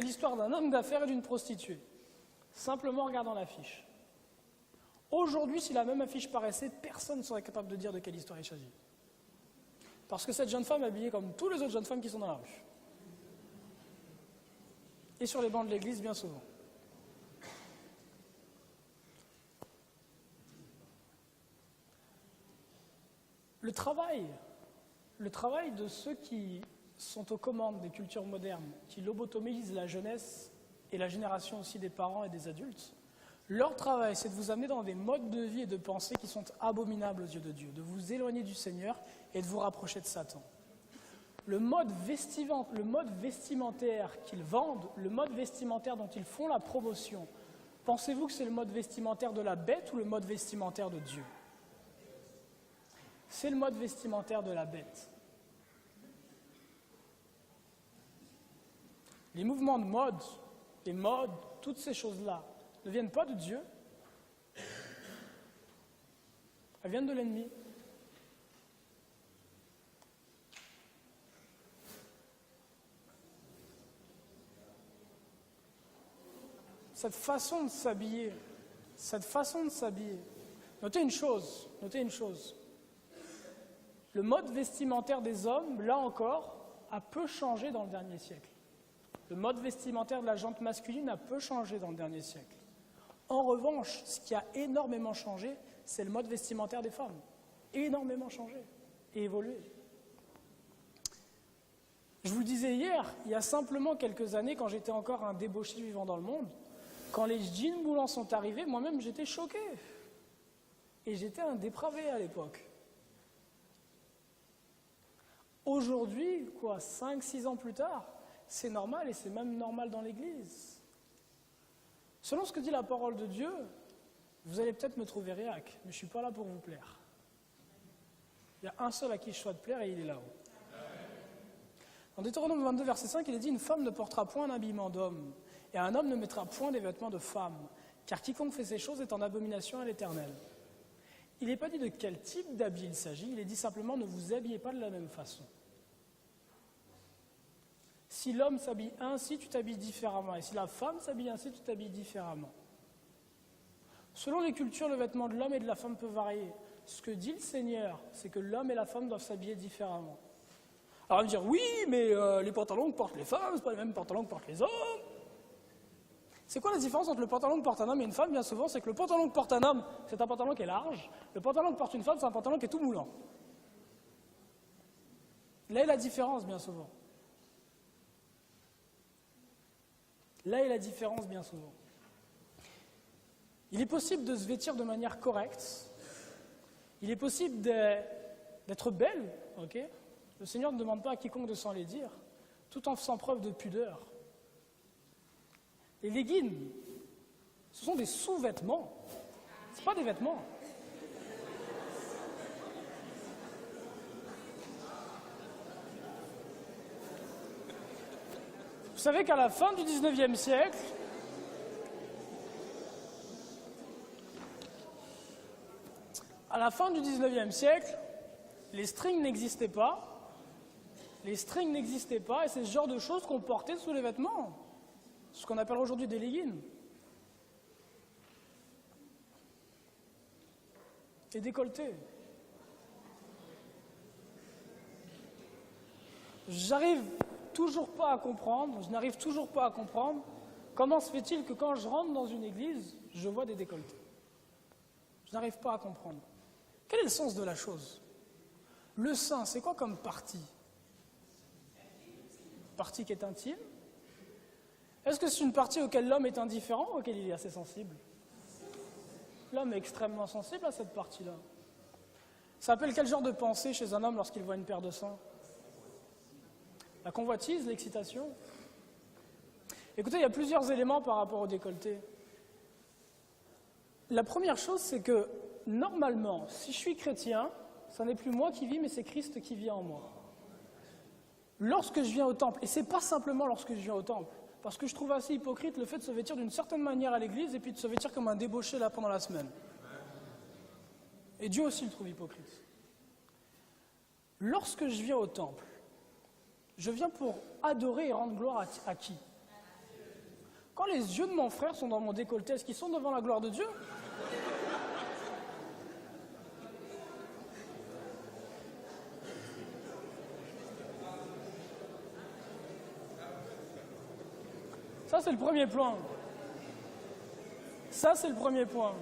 l'histoire d'un homme d'affaires et d'une prostituée. Simplement en regardant l'affiche. Aujourd'hui, si la même affiche paraissait, personne ne serait capable de dire de quelle histoire il s'agit. Parce que cette jeune femme est habillée comme toutes les autres jeunes femmes qui sont dans la rue. Et sur les bancs de l'église, bien souvent. Le travail de ceux qui sont aux commandes des cultures modernes, qui lobotomisent la jeunesse et la génération aussi des parents et des adultes, leur travail, c'est de vous amener dans des modes de vie et de pensée qui sont abominables aux yeux de Dieu, de vous éloigner du Seigneur et de vous rapprocher de Satan. Le mode vestimentaire qu'ils vendent, le mode vestimentaire dont ils font la promotion, pensez-vous que c'est le mode vestimentaire de la bête ou le mode vestimentaire de Dieu? C'est le mode vestimentaire de la bête. Les mouvements de mode, les modes, toutes ces choses-là, ne viennent pas de Dieu. Elles viennent de l'ennemi. Cette façon de s'habiller, notez une chose, le mode vestimentaire des hommes, là encore, a peu changé dans le dernier siècle. Le mode vestimentaire de la gente masculine a peu changé dans le dernier siècle. En revanche, ce qui a énormément changé, c'est le mode vestimentaire des femmes. Énormément changé et évolué. Je vous le disais hier, il y a simplement quelques années, quand j'étais encore un débauché vivant dans le monde, quand les jeans moulants sont arrivés, moi-même j'étais choqué. Et j'étais un dépravé à l'époque. Aujourd'hui, 5-6 ans plus tard, c'est normal et c'est même normal dans l'Église. Selon ce que dit la parole de Dieu, vous allez peut-être me trouver réac, mais je ne suis pas là pour vous plaire. Il y a un seul à qui je souhaite plaire et il est là-haut. Dans Deutéronome 22, verset 5, il est dit « Une femme ne portera point un habillement d'homme, et un homme ne mettra point des vêtements de femme, car quiconque fait ces choses est en abomination à l'Éternel. » Il n'est pas dit de quel type d'habit il s'agit, il est dit simplement « Ne vous habillez pas de la même façon ». Si l'homme s'habille ainsi, tu t'habilles différemment. Et si la femme s'habille ainsi, tu t'habilles différemment. Selon les cultures, le vêtement de l'homme et de la femme peut varier. Ce que dit le Seigneur, c'est que l'homme et la femme doivent s'habiller différemment. Alors on va me dire, oui, mais les pantalons que portent les femmes, ce pas les mêmes pantalons que portent les hommes. C'est quoi la différence entre le pantalon que porte un homme et une femme? Bien souvent, c'est que le pantalon que porte un homme, c'est un pantalon qui est large. Le pantalon que porte une femme, c'est un pantalon qui est tout moulant. Là est la différence, bien souvent. Là est la différence, bien souvent. Il est possible de se vêtir de manière correcte. Il est possible d'être belle, ok? Le Seigneur ne demande pas à quiconque de s'en les dire, tout en faisant preuve de pudeur. Les leggings, ce sont des sous-vêtements. Ce ne sont pas des vêtements. Vous savez qu'à la fin du 19e siècle, les strings n'existaient pas. Et c'est ce genre de choses qu'on portait sous les vêtements. Ce qu'on appelle aujourd'hui des leggings. Et décolletés. Je n'arrive toujours pas à comprendre comment se fait-il que quand je rentre dans une église, je vois des décolletés. Je n'arrive pas à comprendre. Quel est le sens de la chose? Le sein, c'est quoi comme partie? Partie qui est intime? Est-ce que c'est une partie auquel l'homme est indifférent ou auquel il est assez sensible? L'homme est extrêmement sensible à cette partie-là. Ça appelle quel genre de pensée chez un homme lorsqu'il voit une paire de seins? La convoitise, l'excitation. Écoutez, il y a plusieurs éléments par rapport au décolleté. La première chose, c'est que, normalement, si je suis chrétien, ce n'est plus moi qui vis, mais c'est Christ qui vit en moi. Lorsque je viens au temple, et c'est pas simplement lorsque je viens au temple, parce que je trouve assez hypocrite le fait de se vêtir d'une certaine manière à l'église et puis de se vêtir comme un débauché là pendant la semaine. Et Dieu aussi le trouve hypocrite. Lorsque je viens au temple, je viens pour adorer et rendre gloire à qui? Quand les yeux de mon frère sont dans mon décolleté, est-ce qu'ils sont devant la gloire de Dieu? Ça, c'est le premier point. Ça, c'est le premier point.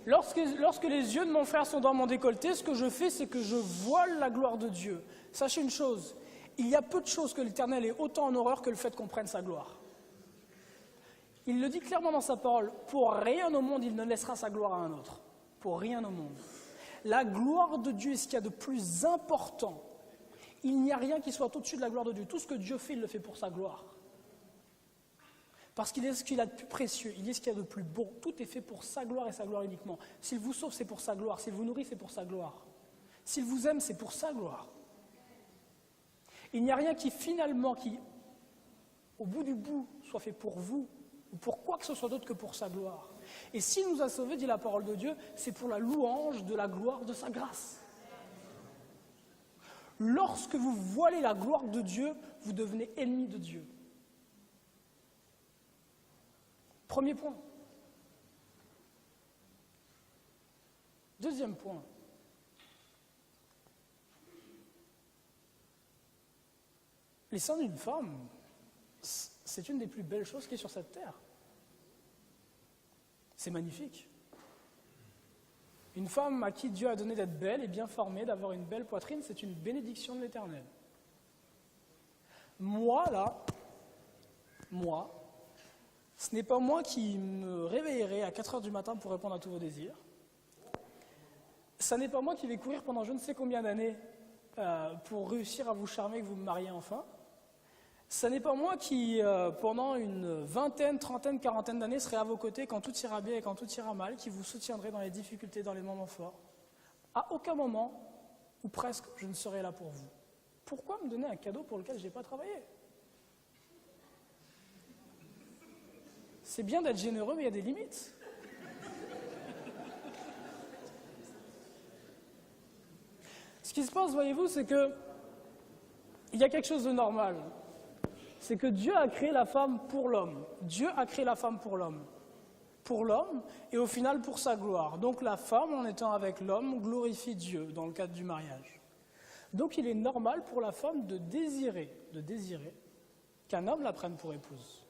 Lorsque les yeux de mon frère sont dans mon décolleté, ce que je fais, c'est que je voile la gloire de Dieu. Sachez une chose, il y a peu de choses que l'Éternel ait autant en horreur que le fait qu'on prenne sa gloire. Il le dit clairement dans sa parole, pour rien au monde, il ne laissera sa gloire à un autre. Pour rien au monde. La gloire de Dieu est ce qu'il y a de plus important. Il n'y a rien qui soit au-dessus de la gloire de Dieu. Tout ce que Dieu fait, il le fait pour sa gloire. Parce qu'il est ce qu'il a de plus précieux, il est ce qu'il y a de plus beau. Tout est fait pour sa gloire et sa gloire uniquement. S'il vous sauve, c'est pour sa gloire. S'il vous nourrit, c'est pour sa gloire. S'il vous aime, c'est pour sa gloire. Il n'y a rien qui finalement, au bout du bout, soit fait pour vous, ou pour quoi que ce soit d'autre que pour sa gloire. Et s'il nous a sauvés, dit la parole de Dieu, c'est pour la louange de la gloire de sa grâce. Lorsque vous voilez la gloire de Dieu, vous devenez ennemi de Dieu. Premier point. Deuxième point. Les seins d'une femme, c'est une des plus belles choses qui est sur cette terre. C'est magnifique. Une femme à qui Dieu a donné d'être belle et bien formée, d'avoir une belle poitrine, c'est une bénédiction de l'Éternel. Moi, ce n'est pas moi qui me réveillerai à 4 heures du matin pour répondre à tous vos désirs. Ce n'est pas moi qui vais courir pendant je ne sais combien d'années pour réussir à vous charmer et que vous me mariez enfin. Ce n'est pas moi qui, pendant une vingtaine, trentaine, quarantaine d'années, serai à vos côtés quand tout ira bien et quand tout ira mal, qui vous soutiendrai dans les difficultés, dans les moments forts. À aucun moment, ou presque, je ne serai là pour vous. Pourquoi me donner un cadeau pour lequel je n'ai pas travaillé? C'est bien d'être généreux, mais il y a des limites. Ce qui se passe, voyez-vous, c'est que il y a quelque chose de normal. C'est que Dieu a créé la femme pour l'homme. Dieu a créé la femme pour l'homme. Pour l'homme, et au final pour sa gloire. Donc la femme, en étant avec l'homme, glorifie Dieu dans le cadre du mariage. Donc il est normal pour la femme de désirer qu'un homme la prenne pour épouse.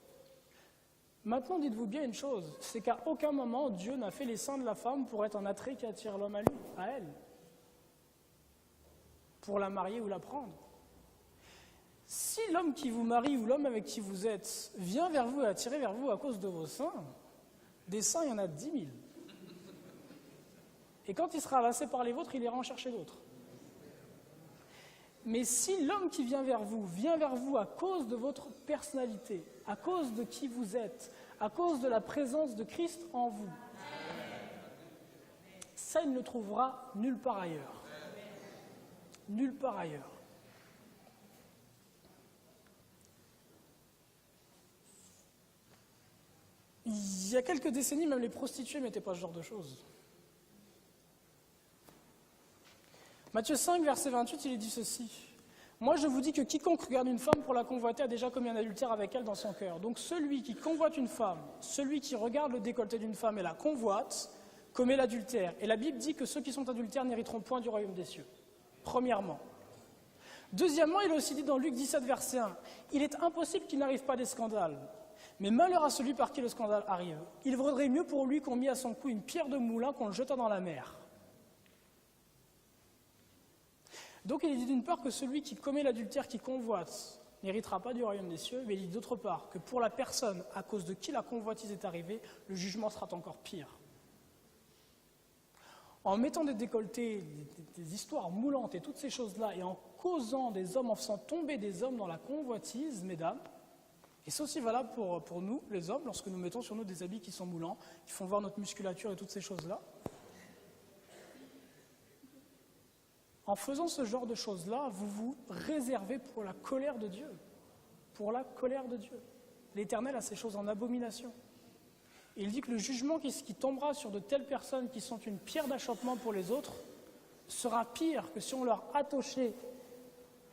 Maintenant, dites-vous bien une chose, c'est qu'à aucun moment Dieu n'a fait les seins de la femme pour être un attrait qui attire l'homme à lui, à elle. Pour la marier ou la prendre. Si l'homme qui vous marie ou l'homme avec qui vous êtes vient vers vous et attiré vers vous à cause de vos seins, des seins, il y en a 10 000. Et quand il sera lassé par les vôtres, il ira en chercher d'autres. Mais si l'homme qui vient vers vous à cause de votre personnalité, à cause de qui vous êtes, à cause de la présence de Christ en vous, ça, il ne le trouvera nulle part ailleurs. Nulle part ailleurs. Il y a quelques décennies, même les prostituées ne mettaient pas ce genre de choses. Matthieu 5, verset 28, il est dit ceci. « Moi, je vous dis que quiconque regarde une femme pour la convoiter a déjà commis un adultère avec elle dans son cœur. Donc celui qui convoite une femme, celui qui regarde le décolleté d'une femme et la convoite, commet l'adultère. Et la Bible dit que ceux qui sont adultères n'hériteront point du royaume des cieux. » Premièrement. Deuxièmement, il est aussi dit dans Luc 17, verset 1, « Il est impossible qu'il n'arrive pas des scandales. Mais malheur à celui par qui le scandale arrive. Il vaudrait mieux pour lui qu'on mit à son cou une pierre de moulin qu'on le jetât dans la mer. » Donc il est dit d'une part que celui qui commet l'adultère, qui convoite, n'héritera pas du royaume des cieux, mais il dit d'autre part que pour la personne à cause de qui la convoitise est arrivée, le jugement sera encore pire. En mettant des décolletés, des histoires moulantes et toutes ces choses-là, et en causant des hommes, en faisant tomber des hommes dans la convoitise, mesdames, et c'est aussi valable pour nous, les hommes, lorsque nous mettons sur nous des habits qui sont moulants, qui font voir notre musculature et toutes ces choses-là. En faisant ce genre de choses-là, vous vous réservez pour la colère de Dieu. Pour la colère de Dieu. L'Éternel a ces choses en abomination. Et il dit que le jugement qui tombera sur de telles personnes qui sont une pierre d'achoppement pour les autres sera pire que si on leur attachait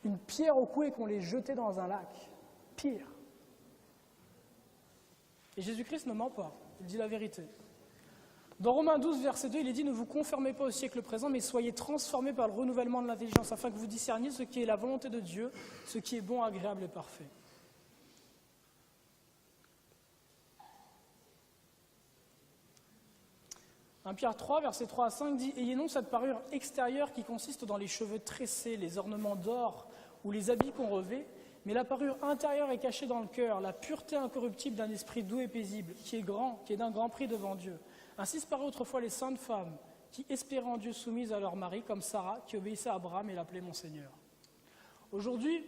une pierre au cou et qu'on les jetait dans un lac. Pire. Et Jésus-Christ ne ment pas, il dit la vérité. Dans Romains 12, verset 2, il est dit « Ne vous conformez pas au siècle présent, mais soyez transformés par le renouvellement de l'intelligence, afin que vous discerniez ce qui est la volonté de Dieu, ce qui est bon, agréable et parfait. » 1 Pierre 3, verset 3 à 5 dit « Ayez non cette parure extérieure qui consiste dans les cheveux tressés, les ornements d'or ou les habits qu'on revêt, mais la parure intérieure est cachée dans le cœur, la pureté incorruptible d'un esprit doux et paisible, qui est d'un grand prix devant Dieu. Ainsi se paraient autrefois les saintes femmes, qui espéraient en Dieu soumises à leur mari, comme Sarah, qui obéissait à Abraham et l'appelait mon Seigneur. » Aujourd'hui,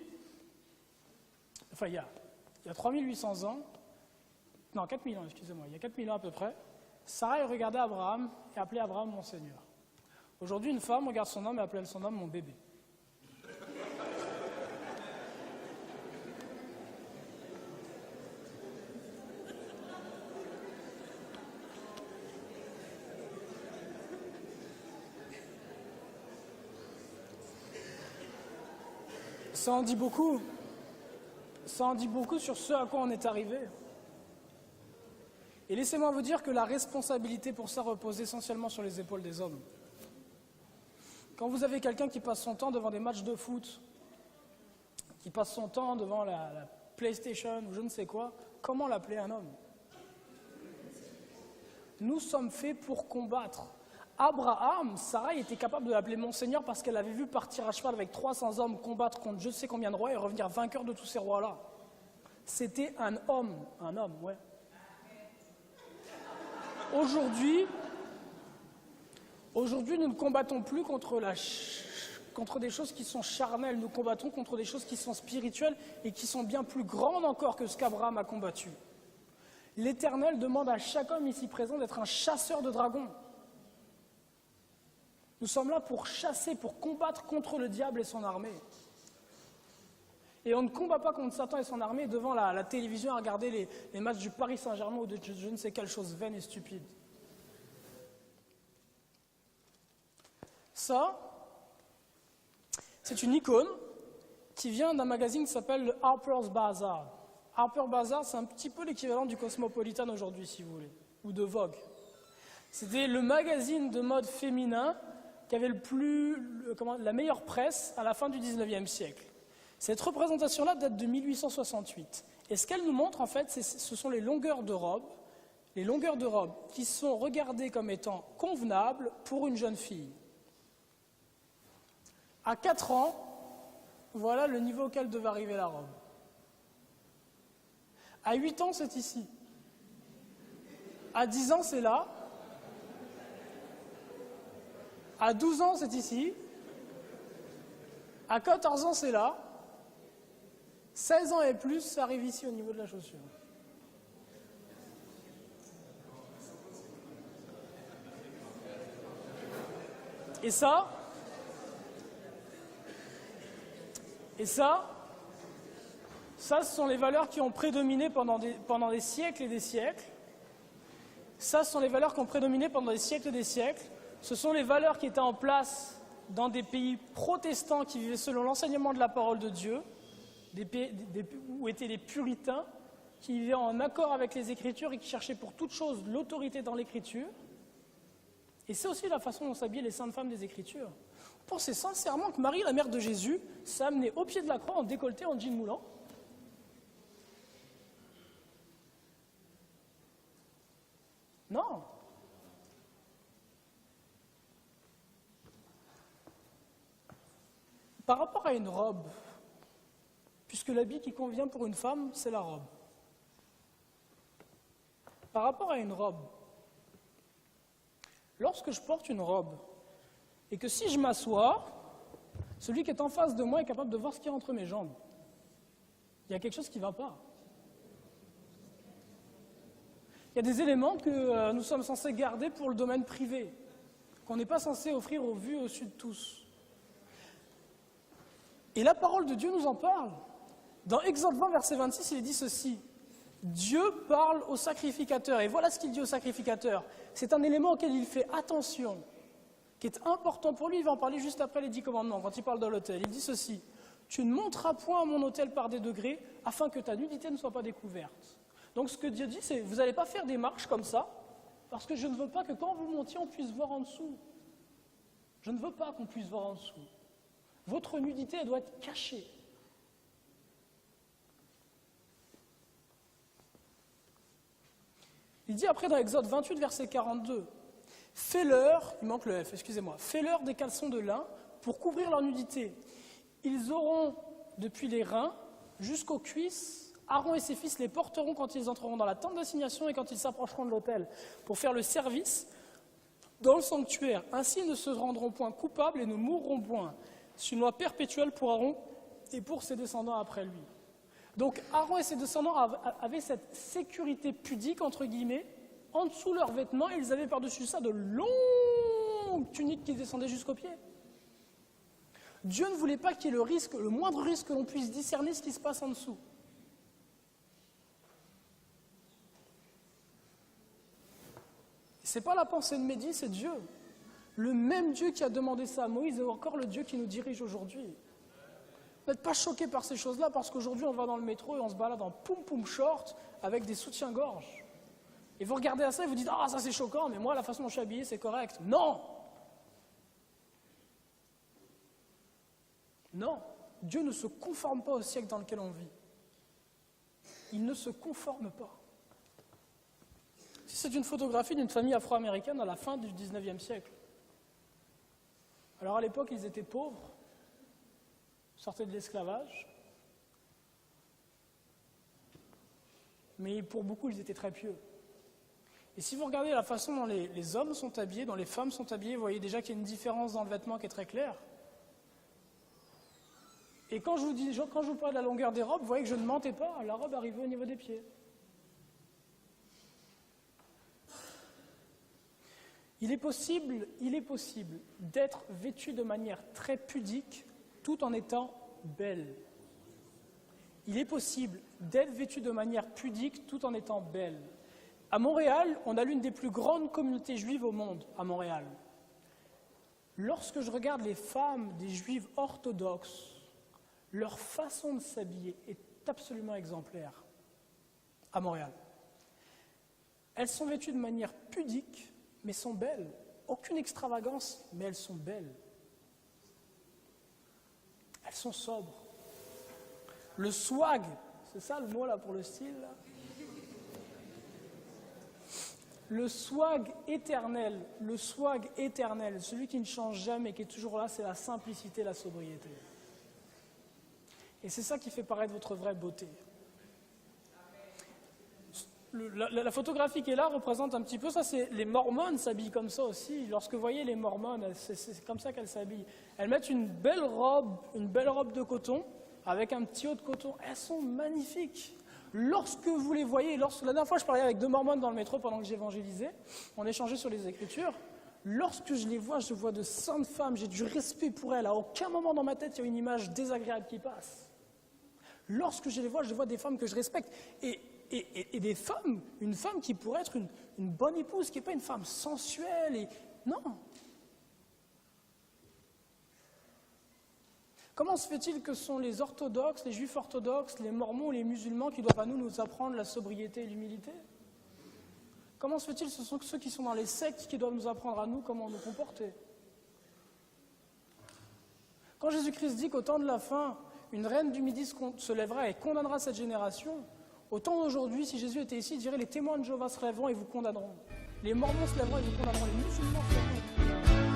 il y a 3800 ans, non, 4000 ans, excusez-moi, il y a 4000 ans à peu près, Sarah regardait Abraham et appelait Abraham mon Seigneur. Aujourd'hui, une femme regarde son homme et appelle son homme mon bébé. Ça en dit beaucoup. Ça en dit beaucoup sur ce à quoi on est arrivé. Et laissez-moi vous dire que la responsabilité pour ça repose essentiellement sur les épaules des hommes. Quand vous avez quelqu'un qui passe son temps devant des matchs de foot, qui passe son temps devant la PlayStation ou je ne sais quoi, comment l'appeler un homme? Nous sommes faits pour combattre. Abraham, Sarah était capable de l'appeler mon Seigneur parce qu'elle avait vu partir à cheval avec 300 hommes combattre contre je ne sais combien de rois et revenir vainqueur de tous ces rois-là. C'était un homme, ouais. Aujourd'hui, nous ne combattons plus contre des choses qui sont charnelles, nous combattons contre des choses qui sont spirituelles et qui sont bien plus grandes encore que ce qu'Abraham a combattu. L'Éternel demande à chaque homme ici présent d'être un chasseur de dragons. Nous sommes là pour chasser, pour combattre contre le diable et son armée. Et on ne combat pas contre Satan et son armée devant la télévision à regarder les matchs du Paris Saint-Germain ou de je ne sais quelle chose vaine et stupide. Ça, c'est une icône qui vient d'un magazine qui s'appelle le Harper's Bazaar. Harper's Bazaar, c'est un petit peu l'équivalent du Cosmopolitan aujourd'hui, si vous voulez, ou de Vogue. C'était le magazine de mode féminin qui avait la meilleure presse à la fin du 19e siècle. Cette représentation-là date de 1868. Et ce qu'elle nous montre, en fait, ce sont les longueurs de robe qui sont regardées comme étant convenables pour une jeune fille. À 4 ans, voilà le niveau auquel devait arriver la robe. À 8 ans, c'est ici. À 10 ans, c'est là. À 12 ans, c'est ici. À 14 ans, c'est là. 16 ans et plus, ça arrive ici au niveau de la chaussure. Et ça, ce sont les valeurs qui ont prédominé pendant des siècles et des siècles. Ça, ce sont les valeurs qui ont prédominé pendant des siècles et des siècles. Ce sont les valeurs qui étaient en place dans des pays protestants qui vivaient selon l'enseignement de la parole de Dieu, où étaient les puritains, qui vivaient en accord avec les Écritures et qui cherchaient pour toute chose l'autorité dans l'Écriture. Et c'est aussi la façon dont s'habillaient les saintes femmes des Écritures. Vous pensez sincèrement que Marie, la mère de Jésus, s'est amenée au pied de la croix en décolleté, en jean moulant? Non. Par rapport à une robe, puisque l'habit qui convient pour une femme, c'est la robe. Par rapport à une robe, lorsque je porte une robe, et que si je m'assois, celui qui est en face de moi est capable de voir ce qu'il y a entre mes jambes, il y a quelque chose qui ne va pas. Il y a des éléments que nous sommes censés garder pour le domaine privé, qu'on n'est pas censé offrir aux vues au-dessus de tous. Et la parole de Dieu nous en parle. Dans Exode 20, verset 26, il est dit ceci. Dieu parle au sacrificateur. Et voilà ce qu'il dit au sacrificateur. C'est un élément auquel il fait attention, qui est important pour lui. Il va en parler juste après les 10 commandements, quand il parle de l'autel. Il dit ceci. Tu ne monteras point à mon autel par des degrés, afin que ta nudité ne soit pas découverte. Donc ce que Dieu dit, c'est vous n'allez pas faire des marches comme ça, parce que je ne veux pas que quand vous montiez, on puisse voir en dessous. Je ne veux pas qu'on puisse voir en dessous. Votre nudité, elle doit être cachée. Il dit après dans Exode 28, verset 42, « Fais-leur, il manque le F, excusez-moi, fais-leur des caleçons de lin pour couvrir leur nudité. Ils auront depuis les reins jusqu'aux cuisses. Aaron et ses fils les porteront quand ils entreront dans la tente d'assignation et quand ils s'approcheront de l'autel pour faire le service dans le sanctuaire. Ainsi ils ne se rendront point coupables et ne mourront point. C'est une loi perpétuelle pour Aaron et pour ses descendants après lui. » Donc Aaron et ses descendants avaient cette sécurité pudique, entre guillemets, en dessous de leurs vêtements, et ils avaient par-dessus ça de longues tuniques qui descendaient jusqu'aux pieds. Dieu ne voulait pas qu'il y ait le moindre risque que l'on puisse discerner ce qui se passe en dessous. Ce n'est pas la pensée de Mehdi, c'est Dieu. Le même Dieu qui a demandé ça à Moïse est encore le Dieu qui nous dirige aujourd'hui. N'êtes pas choqués par ces choses-là, parce qu'aujourd'hui on va dans le métro et on se balade en poum-poum short avec des soutiens-gorge. Et vous regardez à ça et vous dites « Ah, ça c'est choquant, mais moi la façon dont je suis habillé c'est correct. » Non! Non, Dieu ne se conforme pas au siècle dans lequel on vit. Il ne se conforme pas. Si c'est une photographie d'une famille afro-américaine à la fin du 19e siècle. Alors à l'époque, ils étaient pauvres, sortaient de l'esclavage, mais pour beaucoup, ils étaient très pieux. Et si vous regardez la façon dont les hommes sont habillés, dont les femmes sont habillées, vous voyez déjà qu'il y a une différence dans le vêtement qui est très claire. Et quand je vous parle de la longueur des robes, vous voyez que je ne mentais pas, la robe arrivait au niveau des pieds. Il est possible d'être vêtu de manière très pudique tout en étant belle. Il est possible d'être vêtu de manière pudique tout en étant belle. À Montréal, on a l'une des plus grandes communautés juives au monde, à Montréal. Lorsque je regarde les femmes des juives orthodoxes, leur façon de s'habiller est absolument exemplaire à Montréal. Elles sont vêtues de manière pudique, mais sont belles. Aucune extravagance, mais elles sont belles. Elles sont sobres. Le swag, c'est ça le mot là pour le style là ? Le swag éternel, celui qui ne change jamais, qui est toujours là, c'est la simplicité, la sobriété. Et c'est ça qui fait paraître votre vraie beauté. La photographie qui est là représente un petit peu ça, c'est les mormones s'habillent comme ça aussi. Lorsque vous voyez les mormones, c'est comme ça qu'elles s'habillent. Elles mettent une belle robe de coton, avec un petit haut de coton. Elles sont magnifiques. Lorsque vous les voyez, la dernière fois je parlais avec 2 mormones dans le métro pendant que j'évangélisais, on échangeait sur les Écritures. Lorsque je les vois, je vois de saintes femmes, j'ai du respect pour elles. À aucun moment dans ma tête, il y a une image désagréable qui passe. Lorsque je les vois des femmes que je respecte. Et des femmes, une femme qui pourrait être une bonne épouse, qui n'est pas une femme sensuelle. Non. Comment se fait-il que ce sont les orthodoxes, les juifs orthodoxes, les mormons, les musulmans qui doivent à nous apprendre la sobriété et l'humilité ? Comment se fait-il que ce sont ceux qui sont dans les sectes qui doivent nous apprendre à nous comment nous comporter ? Quand Jésus-Christ dit qu'au temps de la fin, une reine du Midi se lèvera et condamnera cette génération, au temps d'aujourd'hui, si Jésus était ici, il dirait les témoins de Jéhovah se lèveront et vous condamneront. Les mormons se lèveront et vous condamneront. Les musulmans se lèveront et vous condamneront.